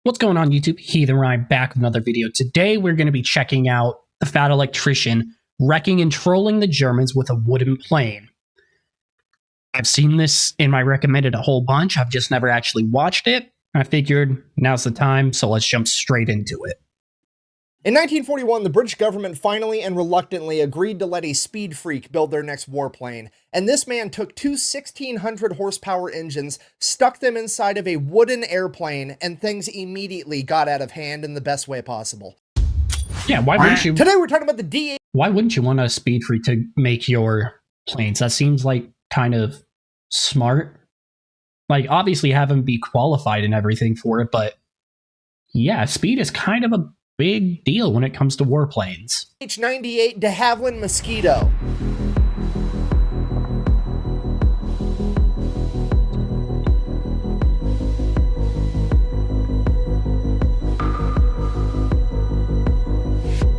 What's going on, YouTube? Heathen Ryan back with another video. Today we're going to be checking out the fat electrician wrecking and trolling the Germans with a wooden plane. I've seen this in my recommended a whole bunch. I've just never actually watched it. I figured now's the time, so let's jump straight into it. In 1941, the British government finally and reluctantly agreed to let a speed freak build their next warplane, and this man took two 1,600 horsepower engines, stuck them inside of a wooden airplane, and things immediately got out of hand in the best way possible. Yeah, why wouldn't you? Today we're talking about the D8. Why wouldn't you want a speed freak to make your planes? That seems like kind of smart. Like, obviously have them be qualified and everything for it, but yeah, speed is kind of a big deal when it comes to warplanes. H-98 de Havilland Mosquito.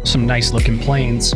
Some nice looking planes.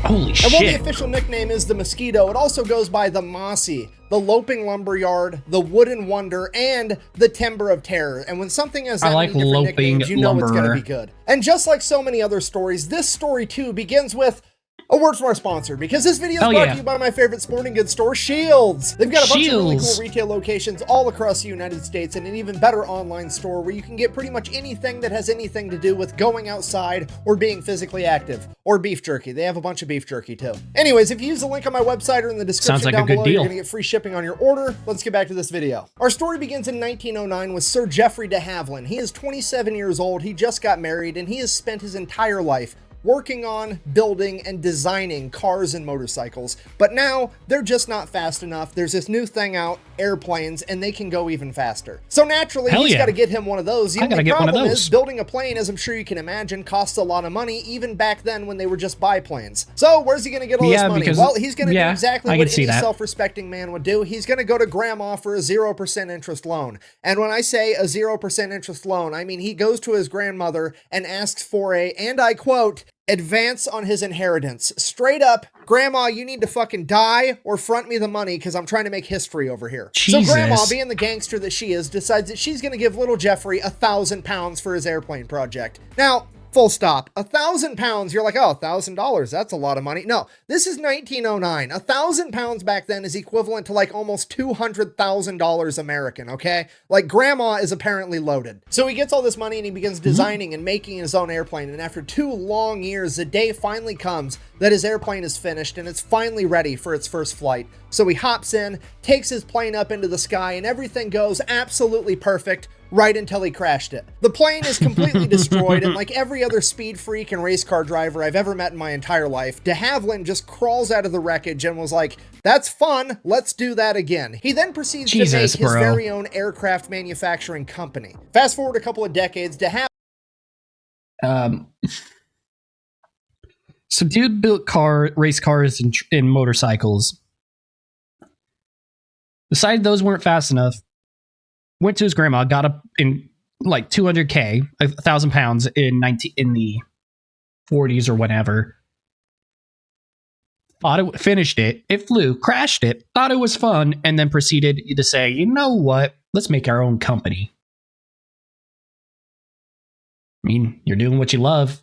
Holy shit. And while the official nickname is the Mosquito, it also goes by the Mossy, the Loping Lumberyard, the Wooden Wonder, and the Timber of Terror. And when something has that many different nicknames, you know it's going to be good. And just like so many other stories, this story too begins with a word from our sponsor, because this video is brought to you by my favorite sporting goods store, Shields. They've got a bunch of really cool retail locations all across the United States and an even better online store where you can get pretty much anything that has anything to do with going outside or being physically active. Or beef jerky. They have a bunch of beef jerky too. Anyways, if you use the link on my website or in the description down below, you're going to get free shipping on your order. Let's get back to this video. Our story begins in 1909 with Sir Geoffrey de Havilland. He is 27 years old, he just got married, and he has spent his entire life working on, building, and designing cars and motorcycles. But now, they're just not fast enough. There's this new thing out, airplanes, and they can go even faster. So naturally, he's got to get him one of those. The only problem is, building a plane, as I'm sure you can imagine, costs a lot of money, even back then when they were just biplanes. So where's he going to get all this money? Well, he's going to do exactly what any self-respecting man would do. He's going to go to grandma for a 0% interest loan. And when I say a 0% interest loan, I mean he goes to his grandmother and asks for a, and I quote, advance on his inheritance. Straight up, grandma, you need to fucking die or front me the money because I'm trying to make history over here. Jesus. So grandma, being the gangster that she is, decides that she's going to give little Geoffrey £1,000 for his airplane project. Now, full stop. £1,000. You're like, oh, $1,000. That's a lot of money. No, this is 1909. £1,000 back then is equivalent to like almost $200,000 American. Okay, like grandma is apparently loaded. So he gets all this money and he begins designing and making his own airplane. And after 2 long years, the day finally comes that his airplane is finished and it's finally ready for its first flight. So he hops in, takes his plane up into the sky, and everything goes absolutely perfect. Right until he crashed it. The plane is completely destroyed, and like every other speed freak and race car driver I've ever met in my entire life, de Havilland just crawls out of the wreckage and was like, that's fun, let's do that again. He then proceeds to make his very own aircraft manufacturing company. Fast forward a couple of decades, de Havilland... So dude built race cars and motorcycles. Decided those weren't fast enough. Went to his grandma, got up in like 200K, £1,000 in the 40s or whatever. Finished it. It flew, crashed it, thought it was fun, and then proceeded to say, you know what? Let's make our own company. I mean, you're doing what you love.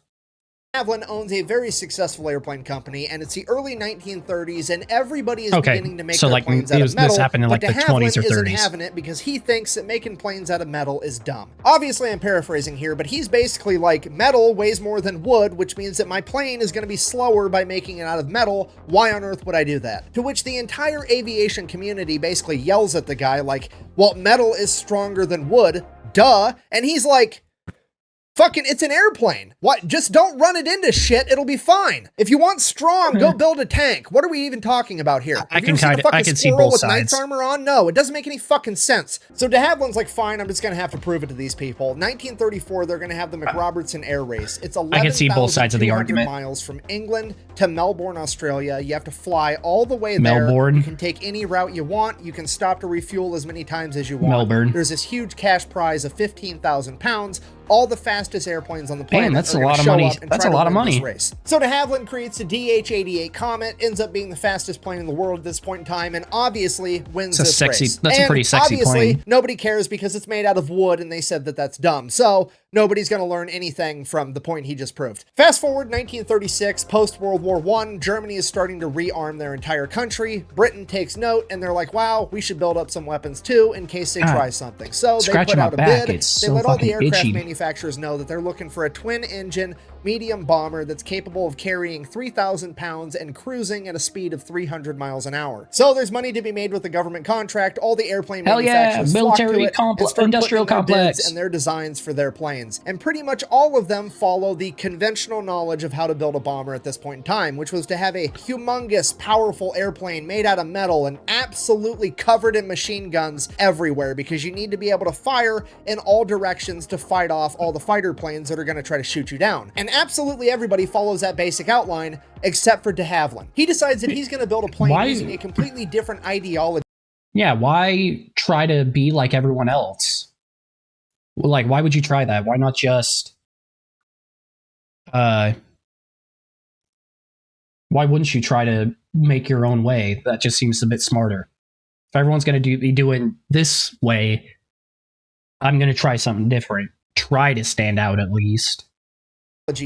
Havilland owns a very successful airplane company, and it's the early 1930s, and everybody is beginning to make their planes out of metal. This happened in like the 20s or 30s. Isn't having it because he thinks that making planes out of metal is dumb. Obviously, I'm paraphrasing here, but he's basically like, metal weighs more than wood, which means that my plane is going to be slower by making it out of metal. Why on earth would I do that? To which the entire aviation community basically yells at the guy like, well, metal is stronger than wood, duh. And he's like, fucking, it's an airplane. What? Just don't run it into shit. It'll be fine. If you want strong, go build a tank. What are we even talking about here? I can see both sides. Knight's armor on? No, it doesn't make any fucking sense. So de Havilland's like, fine, I'm just going to have to prove it to these people. 1934, they're going to have the McRobertson Air Race. It's 11,200 miles from England to Melbourne, Australia. You have to fly all the way there. You can take any route you want. You can stop to refuel as many times as you want. There's this huge cash prize of £15,000. all the fastest airplanes on the planet. Man, that's a lot of money. That's a lot of money. Race. So de Havilland creates a DH-88 Comet, ends up being the fastest plane in the world at this point in time, and obviously wins this race. That's a pretty sexy plane. Nobody cares because it's made out of wood, and they said that that's dumb. So nobody's going to learn anything from the point he just proved. Fast forward 1936, post-World War I, Germany is starting to rearm their entire country. Britain takes note, and they're like, wow, we should build up some weapons too in case they try something. So they put out a bid. They let all the aircraft manufacturers know that they're looking for a twin-engine medium bomber that's capable of carrying 3,000 pounds and cruising at a speed of 300 miles an hour. So there's money to be made with the government contract. All the airplane manufacturers military industrial complex and their designs for their planes. And pretty much all of them follow the conventional knowledge of how to build a bomber at this point in time, which was to have a humongous, powerful airplane made out of metal and absolutely covered in machine guns everywhere, because you need to be able to fire in all directions to fight off all the fighter planes that are going to try to shoot you down. And absolutely everybody follows that basic outline except for de Havilland. He decides that he's going to build a plane using a completely different ideology. Yeah, why try to be like everyone else? Like, why would you try that? Why not just why wouldn't you try to make your own way? That just seems a bit smarter. If everyone's going to be doing this way, I'm going to try something different. Try to stand out at least.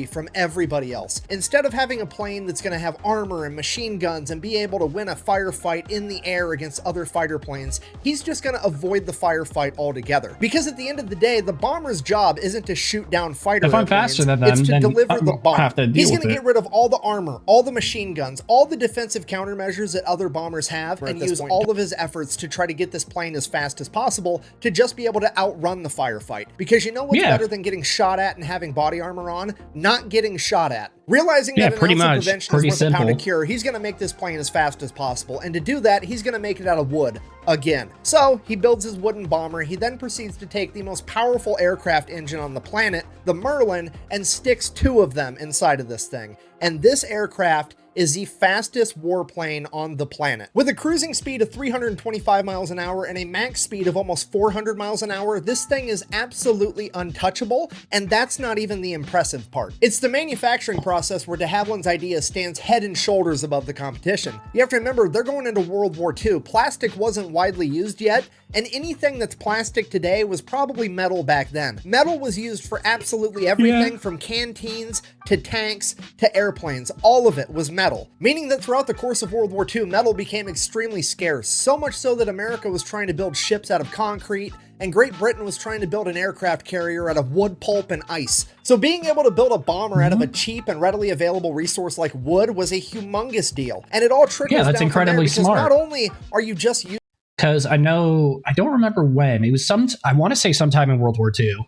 From everybody else. Instead of having a plane that's going to have armor and machine guns and be able to win a firefight in the air against other fighter planes, he's just going to avoid the firefight altogether. Because at the end of the day, the bomber's job isn't to shoot down fighter airplanes. If I'm faster than them, it's to deliver the bomb. He's going to get rid of all the armor, all the machine guns, all the defensive countermeasures that other bombers have, and use all of his efforts to try to get this plane as fast as possible to just be able to outrun the firefight. Because you know what's better than getting shot at and having body armor on? Not getting shot at. Realizing that an ounce of prevention is worth a pound of cure, he's going to make this plane as fast as possible. And to do that, he's going to make it out of wood again. So he builds his wooden bomber. He then proceeds to take the most powerful aircraft engine on the planet, the Merlin, and sticks 2 of them inside of this thing. And this aircraft is the fastest warplane on the planet. With a cruising speed of 325 miles an hour and a max speed of almost 400 miles an hour, this thing is absolutely untouchable, and that's not even the impressive part. It's the manufacturing process where de Havilland's idea stands head and shoulders above the competition. You have to remember, they're going into World War II. Plastic wasn't widely used yet, and anything that's plastic today was probably metal back then. Metal was used for absolutely everything from canteens to tanks to airplanes. All of it was metal, meaning that throughout the course of World War II, metal became extremely scarce, so much so that America was trying to build ships out of concrete, and Great Britain was trying to build an aircraft carrier out of wood pulp and ice. So being able to build a bomber out of a cheap and readily available resource like wood was a humongous deal. And it all trickles down incredibly from there, because not only are you just using... Because I don't remember when. It was I want to say sometime in World War II.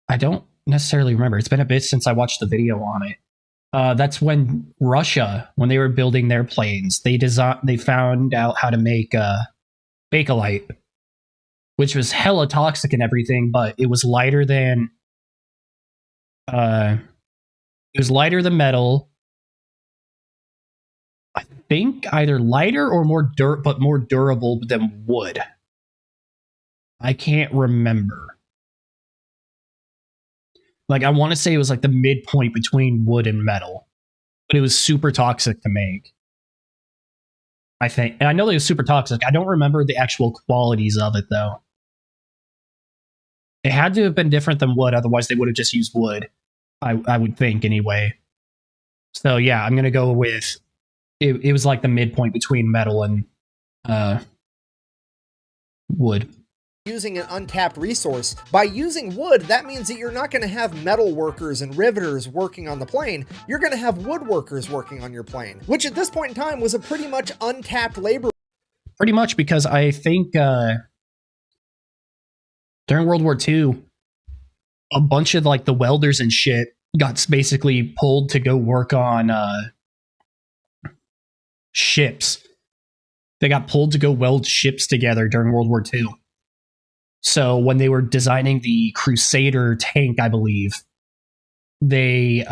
I don't necessarily remember. It's been a bit since I watched the video on it. That's when Russia, when they were building their planes, they found out how to make Bakelite, which was hella toxic and everything, but it was lighter than metal. I think either lighter or more durable than wood. I can't remember. Like, I want to say it was like the midpoint between wood and metal, but it was super toxic to make. I think. And I know it was super toxic. I don't remember the actual qualities of it, though. It had to have been different than wood, otherwise they would have just used wood. I would think, anyway. So, yeah, I'm going to go with... It was like the midpoint between metal and wood. Using an untapped resource. By using wood, that means that you're not going to have metal workers and riveters working on the plane. You're going to have woodworkers working on your plane, which at this point in time was a pretty much untapped labor. Pretty much, because I think during World War II, a bunch of like the welders and shit got basically pulled to go work on ships. They got pulled to go weld ships together during World War II. So when they were designing the Crusader tank, I believe, they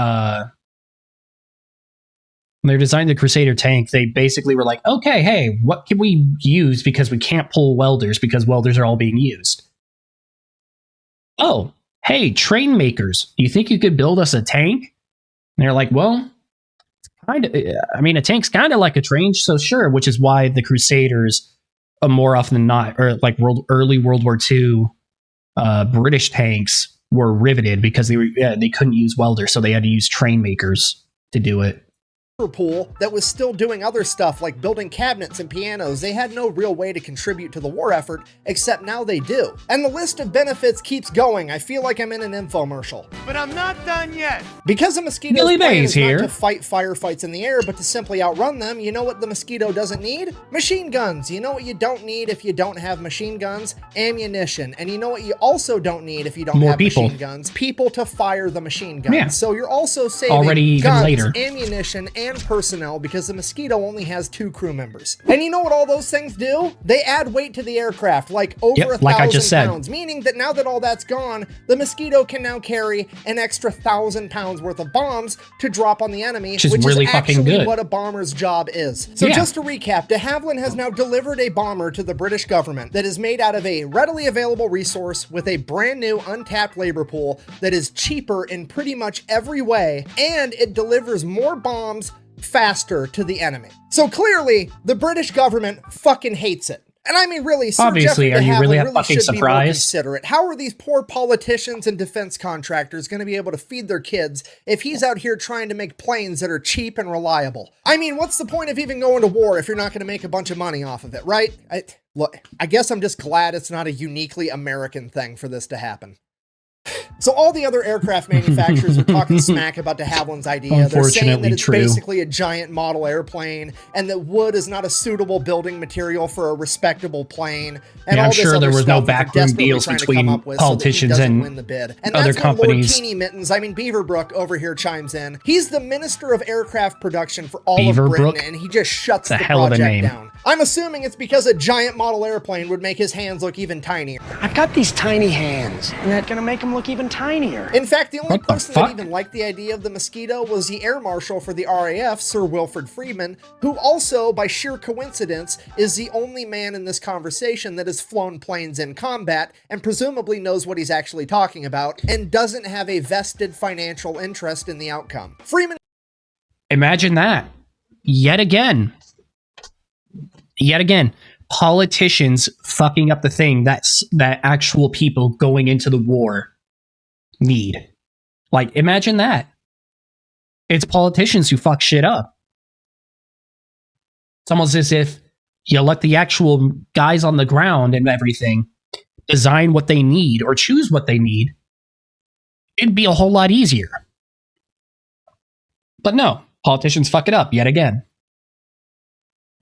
designed the Crusader tank, they basically were like, okay, hey, what can we use because we can't pull welders because welders are all being used? Oh, hey, train makers, do you think you could build us a tank? And they're like, well, a tank's kind of like a train, so sure. Which is why the Crusaders, more often than not, or like early World War II British tanks were riveted because they couldn't use welders, so they had to use train makers to do it. Pool that was still doing other stuff like building cabinets and pianos. They had no real way to contribute to the war effort, except now they do. And the list of benefits keeps going. I feel like I'm in an infomercial. But I'm not done yet. Because a Mosquito's plan is not to fight firefights in the air, but to simply outrun them, you know what the Mosquito doesn't need? Machine guns. You know what you don't need if you don't have machine guns? Ammunition. And you know what you also don't need if you don't have machine guns? People to fire the machine guns. Yeah. So you're also saving guns, ammunition, and personnel because the Mosquito only has 2 crew members. And you know what all those things do? They add weight to the aircraft, like over 1,000 pounds, meaning that now that all that's gone, the Mosquito can now carry an extra 1,000 pounds worth of bombs to drop on the enemy, which is really actually what a bomber's job is. So just to recap, de Havilland has now delivered a bomber to the British government that is made out of a readily available resource with a brand new untapped labor pool that is cheaper in pretty much every way, and it delivers more bombs faster to the enemy. So clearly, the British government fucking hates it. And I mean, really, Sir obviously, Geoffrey de Havilland really should surprised? be more considerate. How are these poor politicians and defense contractors going to be able to feed their kids if he's out here trying to make planes that are cheap and reliable? I mean, what's the point of even going to war if you're not going to make a bunch of money off of it, right? Look, I guess I'm just glad it's not a uniquely American thing for this to happen. So all the other aircraft manufacturers are talking smack about de Havilland's idea. They're saying that it's basically a giant model airplane and that wood is not a suitable building material for a respectable plane. And I'm sure there was no backroom deals between politicians and win the bid. And other that's companies. Lord Teeny Mittens, Beaverbrook over here chimes in. He's the Minister of Aircraft Production for all of Britain, and he just shuts the project down. I'm assuming it's because a giant model airplane would make his hands look even tinier. I've got these tiny hands, and that's gonna make them look even tinier. In fact, the only person that even liked the idea of the Mosquito was the Air Marshal for the RAF, Sir Wilfred Freeman, who also, by sheer coincidence, is the only man in this conversation that has flown planes in combat and presumably knows what he's actually talking about and doesn't have a vested financial interest in the outcome. Freeman. Imagine that. Yet again, politicians fucking up the thing that actual people going into the war need. Like, imagine that. It's politicians who fuck shit up. It's almost as if you let the actual guys on the ground and everything design what they need or choose what they need. It'd be a whole lot easier. But no, politicians fuck it up yet again.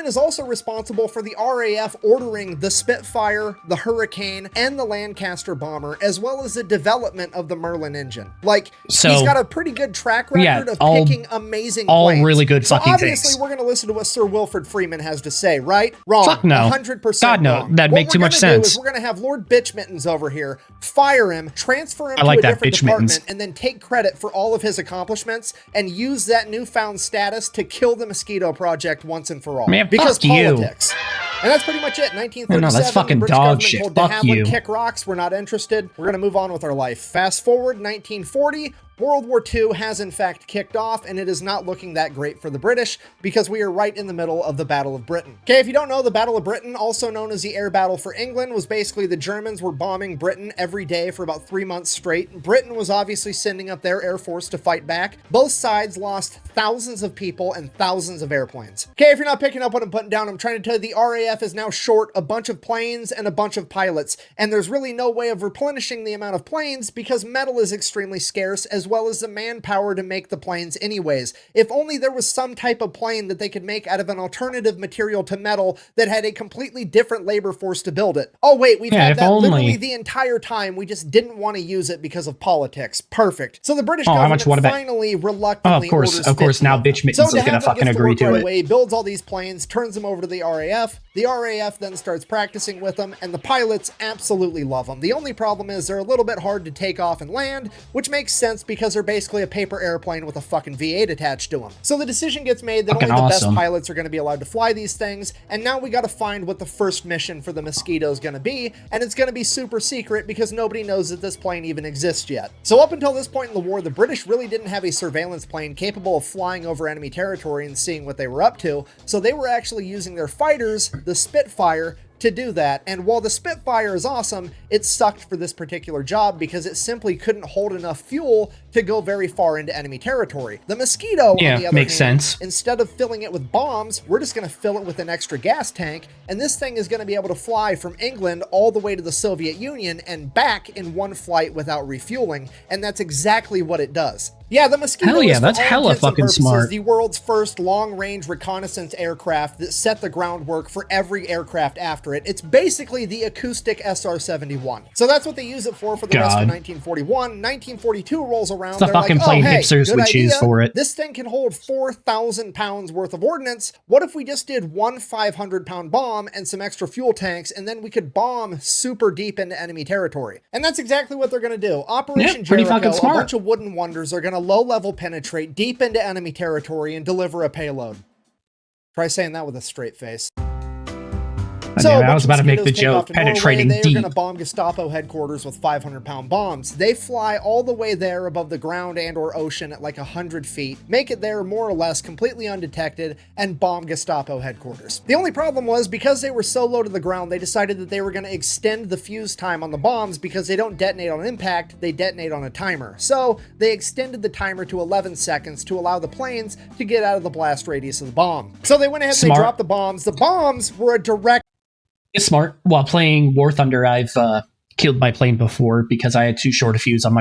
Is also responsible for the RAF ordering the Spitfire, the Hurricane, and the Lancaster bomber, as well as the development of the Merlin engine. Like, he's got a pretty good track record of picking amazing planes. Really good fucking things. Obviously, we're going to listen to what Sir Wilfred Freeman has to say, right? Wrong. Fuck no. 100% God no. wrong. That'd make too much sense. We're going to have Lord Bitch Mittens over here, fire him, transfer him to a different department, and then take credit for all of his accomplishments and use that newfound status to kill the Mosquito project once and for all. Man, because fuck politics. And that's pretty much it. 1937, no, that's fucking the British dog government shit. told Fuck de Havilland, you. kick rocks, we're not interested. We're going to move on with our life. Fast forward, 1940, World War II has in fact kicked off, and it is not looking that great for the British because we are right in the middle of the Battle of Britain. Okay, if you don't know, the Battle of Britain, also known as the Air Battle for England, was basically the Germans were bombing Britain every day for about 3 months straight. Britain was obviously sending up their air force to fight back. Both sides lost thousands of people and thousands of airplanes. Okay, if you're not picking up what I'm putting down, I'm trying to tell you the RAF is now short a bunch of planes and a bunch of pilots, and there's really no way of replenishing the amount of planes because metal is extremely scarce, as well as the manpower to make the planes anyways. If only there was some type of plane that they could make out of an alternative material to metal that had a completely different labor force to build it. Oh wait, we've had that literally the entire time. We just didn't want to use it because of politics. Perfect. So the British government finally reluctantly orders 50 of course, now Bitch Mittens is going to fucking agree to it. He builds all these planes, turns them over to the RAF. The RAF then starts practicing with them, and the pilots absolutely love them. The only problem is they're a little bit hard to take off and land, which makes sense because because they're basically a paper airplane with a fucking V8 attached to them. So the decision gets made that fucking only the awesome. best pilots are going to be allowed to fly these things, and now we got to find what the first mission for the Mosquito is going to be, and it's going to be super secret because nobody knows that this plane even exists yet. So up until this point in the war, the British really didn't have a surveillance plane capable of flying over enemy territory and seeing what they were up to, so they were actually using their fighters, the Spitfire, to do that. And while the Spitfire is awesome, it sucked for this particular job because it simply couldn't hold enough fuel to go very far into enemy territory. The Mosquito, on the other hand, instead of filling it with bombs, we're just going to fill it with an extra gas tank, and this thing is going to be able to fly from England all the way to the Soviet Union and back in one flight without refueling, and that's exactly what it does. Yeah, the Mosquito is, that's hella fucking smart. The world's first long-range reconnaissance aircraft that set the groundwork for every aircraft after it. It's basically the acoustic SR-71. So that's what they use it for the rest of 1941. 1942 rolls around. The fucking plane hipsters would choose for it. This thing can hold 4,000 pounds worth of ordnance. What if we just did one 500-pound bomb and some extra fuel tanks, and then we could bomb super deep into enemy territory? And that's exactly what they're going to do. Operation Jericho, a bunch of wooden wonders are going to low-level penetrate deep into enemy territory and deliver a payload. Try saying that with a straight face. So I was about to make the joke, penetrating deep. They're going to bomb Gestapo headquarters with 500-pound bombs. They fly all the way there above the ground and or ocean at like 100 feet, make it there more or less completely undetected, and bomb Gestapo headquarters. The only problem was, because they were so low to the ground, they decided that they were going to extend the fuse time on the bombs because they don't detonate on impact, they detonate on a timer. So they extended the timer to 11 seconds to allow the planes to get out of the blast radius of the bomb. So they went ahead and they dropped the bombs. The bombs were a direct... It's smart. While playing War Thunder, I've killed my plane before because I had too short a fuse on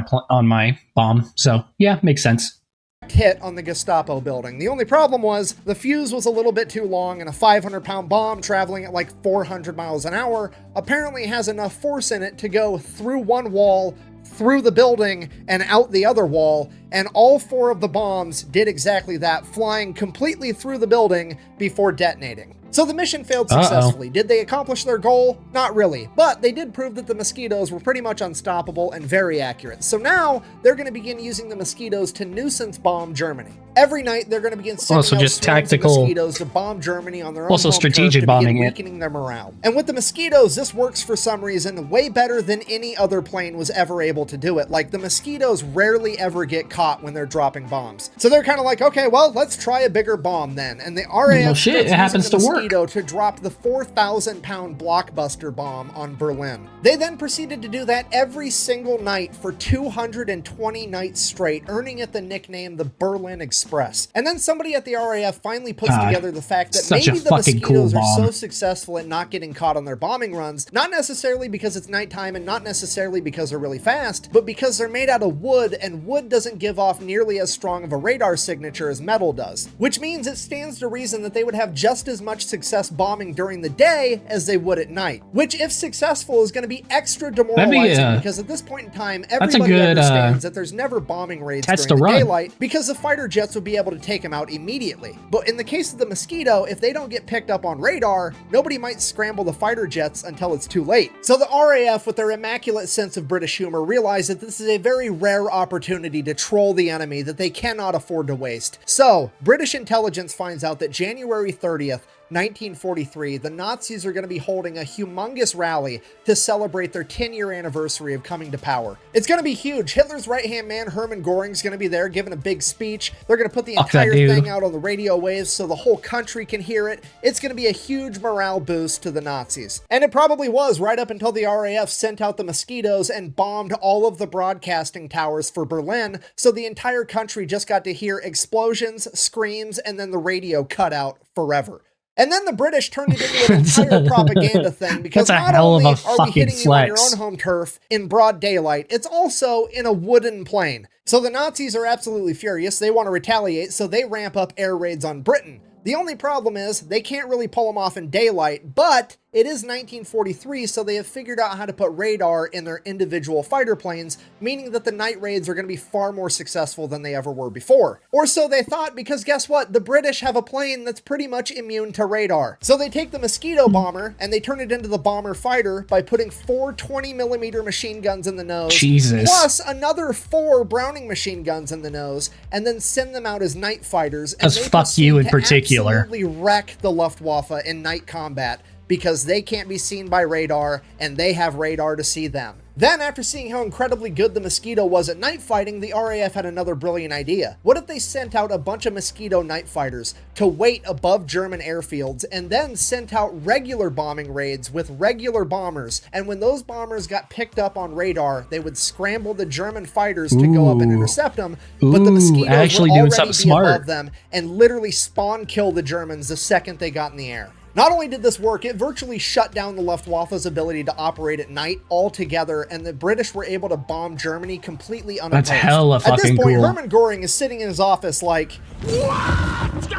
my bomb. So yeah, makes sense. Hit on the Gestapo building. The only problem was the fuse was a little bit too long, and a 500-pound bomb traveling at like 400 miles an hour apparently has enough force in it to go through one wall, through the building, and out the other wall, and all 4 of the bombs did exactly that, flying completely through the building before detonating. So the mission failed successfully. Did they accomplish their goal? Not really, but they did prove that the Mosquitoes were pretty much unstoppable and very accurate. So now they're going to begin using the Mosquitoes to nuisance bomb Germany. Every night they're going to begin sending out just tactical Mosquitoes to bomb Germany on their own also home strategic turf to bombing begin weakening their morale. And with the Mosquitoes, this works for some reason way better than any other plane was ever able to do it. Like, the Mosquitoes rarely ever get caught when they're dropping bombs. So they're kind of like, okay, well, let's try a bigger bomb then. And the RAF it happens to work. To drop the 4,000-pound blockbuster bomb on Berlin. They then proceeded to do that every single night for 220 nights straight, earning it the nickname the Berlin Express. And then somebody at the RAF finally puts together the fact that maybe the Mosquitoes are so successful at not getting caught on their bombing runs, not necessarily because it's nighttime and not necessarily because they're really fast, but because they're made out of wood, and wood doesn't give off nearly as strong of a radar signature as metal does. Which means it stands to reason that they would have just as much success bombing during the day as they would at night, which, if successful, is going to be extra demoralizing because at this point in time, everybody understands that there's never bombing raids during the daylight because the fighter jets would be able to take them out immediately. But in the case of the Mosquito, if they don't get picked up on radar, nobody might scramble the fighter jets until it's too late. So the RAF, with their immaculate sense of British humor, realize that this is a very rare opportunity to troll the enemy that they cannot afford to waste. So British intelligence finds out that January 30th, 1943, the Nazis are going to be holding a humongous rally to celebrate their 10-year anniversary of coming to power. It's going to be huge. Hitler's right-hand man, Hermann Göring, is going to be there giving a big speech. They're going to put the entire thing out on the radio waves so the whole country can hear it. It's going to be a huge morale boost to the Nazis. And it probably was, right up until the RAF sent out the Mosquitoes and bombed all of the broadcasting towers for Berlin, so the entire country just got to hear explosions, screams, and then the radio cut out forever. And then the British turned it into an entire propaganda thing, because not only are we hitting you on your own home turf in broad daylight, it's also in a wooden plane. So the Nazis are absolutely furious. They want to retaliate, so they ramp up air raids on Britain. The only problem is they can't really pull them off in daylight, but it is 1943, so they have figured out how to put radar in their individual fighter planes, meaning that the night raids are going to be far more successful than they ever were before. Or so they thought, because guess what? The British have a plane that's pretty much immune to radar. So they take the Mosquito bomber and they turn it into the bomber fighter by putting 4 20mm machine guns in the nose, Jesus, plus another 4 Browning machine guns in the nose, and then send them out as night fighters. Because fuck you in particular. Absolutely wreck the Luftwaffe in night combat because they can't be seen by radar and they have radar to see them. Then, after seeing how incredibly good the Mosquito was at night fighting, the RAF had another brilliant idea. What if they sent out a bunch of Mosquito night fighters to wait above German airfields and then sent out regular bombing raids with regular bombers, and when those bombers got picked up on radar, they would scramble the German fighters to go up and intercept them, but the Mosquitoes would already be above them and literally spawn kill the Germans the second they got in the air. Not only did this work, it virtually shut down the Luftwaffe's ability to operate at night altogether, and the British were able to bomb Germany completely unopposed. That's hella fucking cool. At this point, Hermann Göring is sitting in his office like, what?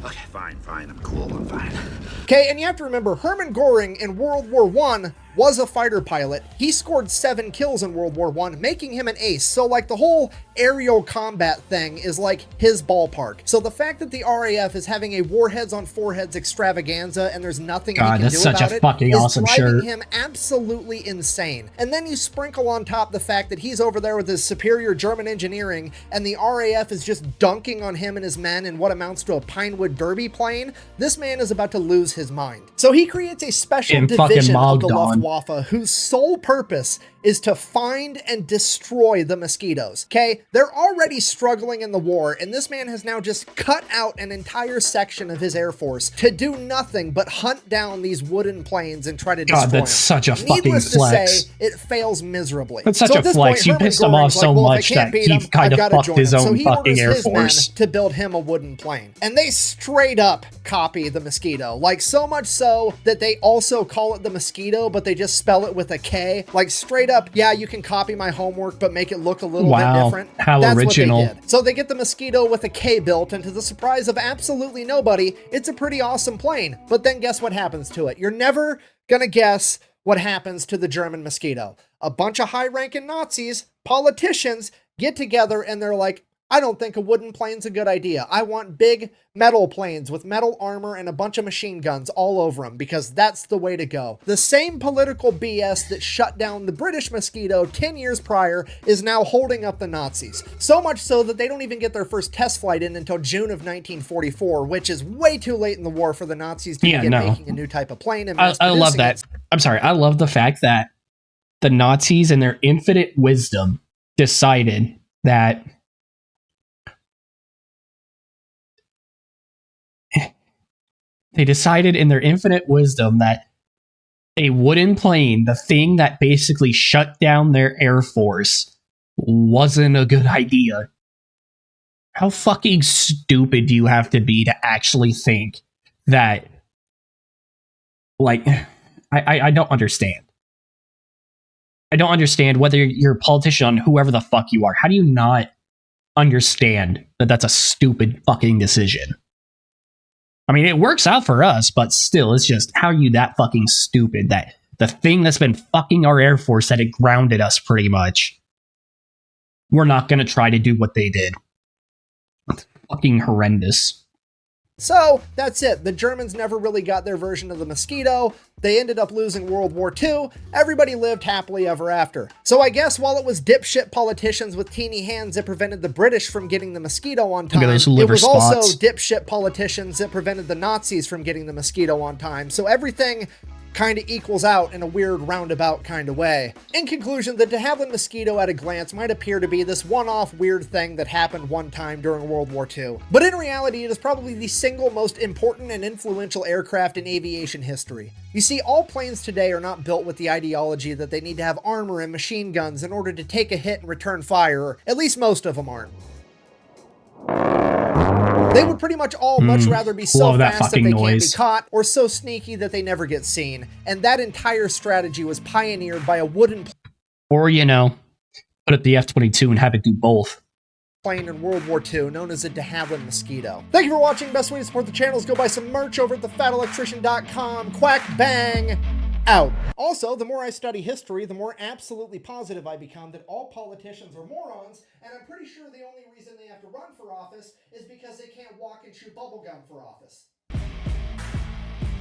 Okay, fine, I'm cool, I'm fine. Okay, and you have to remember, Hermann Göring in World War I was a fighter pilot. He scored 7 kills in World War I, making him an ace. So like the whole aerial combat thing is like his ballpark. So the fact that the RAF is having a warheads on foreheads extravaganza and there's nothing he can do about it is driving him absolutely insane. And then you sprinkle on top the fact that he's over there with his superior German engineering and the RAF is just dunking on him and his men in what amounts to a Pinewood Derby plane. This man is about to lose his mind. So he creates a special division of the Luftwaffe whose sole purpose is to find and destroy the Mosquitoes. Okay, they're already struggling in the war, and this man has now just cut out an entire section of his air force to do nothing but hunt down these wooden planes and try to destroy them. God, that's such a fucking Needless flex. to say, it fails miserably. That's such a flex. You pissed him off so much that he kind of fucked his own fucking air force to build him a wooden plane. And they straight up copy the Mosquito. Like, so much so that they also call it the Mosquito, but they just spell it with a K. Like, straight up, yeah, you can copy my homework, but make it look a little bit different. How That's original. what they did. So they get the Mosquito with a K built, and to the surprise of absolutely nobody, it's a pretty awesome plane. But then guess what happens to it? You're never gonna guess what happens to the German Mosquito. A bunch of high-ranking Nazis, politicians, get together and they're like, I don't think a wooden plane's a good idea. I want big metal planes with metal armor and a bunch of machine guns all over them because that's the way to go. The same political BS that shut down the British Mosquito 10 years prior is now holding up the Nazis. So much so that they don't even get their first test flight in until June of 1944, which is way too late in the war for the Nazis to begin making a new type of plane. And I love that. I'm sorry. I love the fact that the Nazis in their infinite wisdom decided that a wooden plane, the thing that basically shut down their air force, wasn't a good idea. How fucking stupid do you have to be to actually think that? Like, I don't understand. I don't understand whether you're a politician, whoever the fuck you are. How do you not understand that that's a stupid fucking decision? I mean, it works out for us, but still, it's just, how are you that fucking stupid that the thing that's been fucking our Air Force, that it grounded us pretty much, we're not going to try to do what they did? It's fucking horrendous. So, that's it. The Germans never really got their version of the Mosquito. They ended up losing World War II. Everybody lived happily ever after. So I guess while it was dipshit politicians with teeny hands that prevented the British from getting the Mosquito on time, it was also dipshit politicians that prevented the Nazis from getting the Mosquito on time. So everything kind of equals out in a weird roundabout kind of way. In conclusion, the de Havilland Mosquito at a glance might appear to be this one-off weird thing that happened one time during World War II. But in reality, it is probably the single most important and influential aircraft in aviation history. You see, all planes today are not built with the ideology that they need to have armor and machine guns in order to take a hit and return fire, or at least most of them aren't. They would pretty much all much rather be so fast that they can't be caught, or so sneaky that they never get seen. And that entire strategy was pioneered by a wooden... Or, you know, put up the F-22 and have it do both. plane in World War II known as a de Havilland Mosquito. Thank you for watching. Best way to support the channel is go buy some merch over at thefatelectrician.com. Quack bang out. Also, the more I study history, the more absolutely positive I become that all politicians are morons, and I'm pretty sure the only reason they have to run for office is because they can't walk and chew bubblegum for office.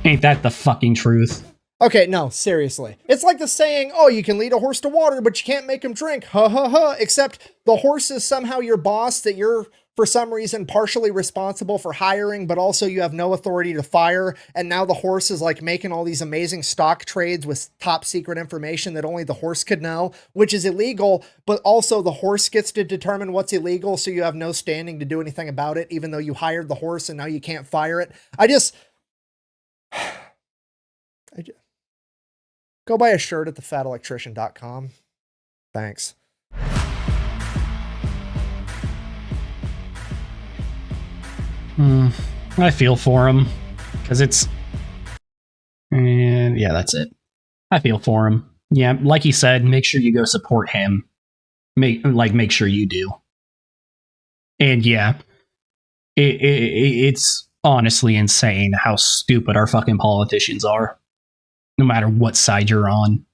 Ain't that the fucking truth? Okay, no, seriously. It's like the saying, oh, you can lead a horse to water, but you can't make him drink. Ha ha ha. Except the horse is somehow your boss that you're, for some reason, partially responsible for hiring, but also you have no authority to fire. And now the horse is like making all these amazing stock trades with top secret information that only the horse could know, which is illegal, but also the horse gets to determine what's illegal, so you have no standing to do anything about it, even though you hired the horse and now you can't fire it. Go buy a shirt at thefatelectrician.com. Thanks. I feel for him. Because it's... And yeah, that's it. I feel for him. Yeah, like he said, make sure you go support him. Make sure you do. And yeah, it's honestly insane how stupid our fucking politicians are. No matter what side you're on.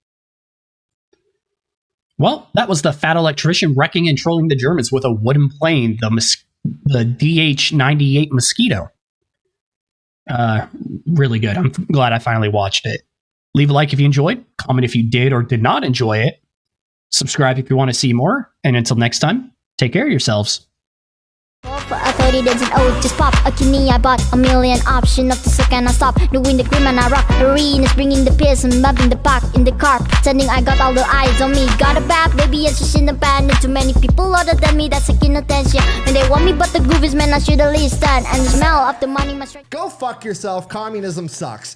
Well, that was the fat electrician wrecking and trolling the Germans with a wooden plane, the DH-98 Mosquito. Really good. I'm glad I finally watched it. Leave a like if you enjoyed, comment if you did or did not enjoy it, subscribe if you want to see more, and until next time, take care of yourselves. For authority that's an oath, just pop a kidney. I bought a million option of the second I stop doing the grim and I rock. The arena's bringing the piss and bumping the pack in the car. Pretending I got all the eyes on me. Got a bad baby, it's just in the band. And too many people other than me that's seeking attention. And they want me, but the groove is man, I should at least stand. And the smell of the money must. Go fuck yourself. Communism sucks.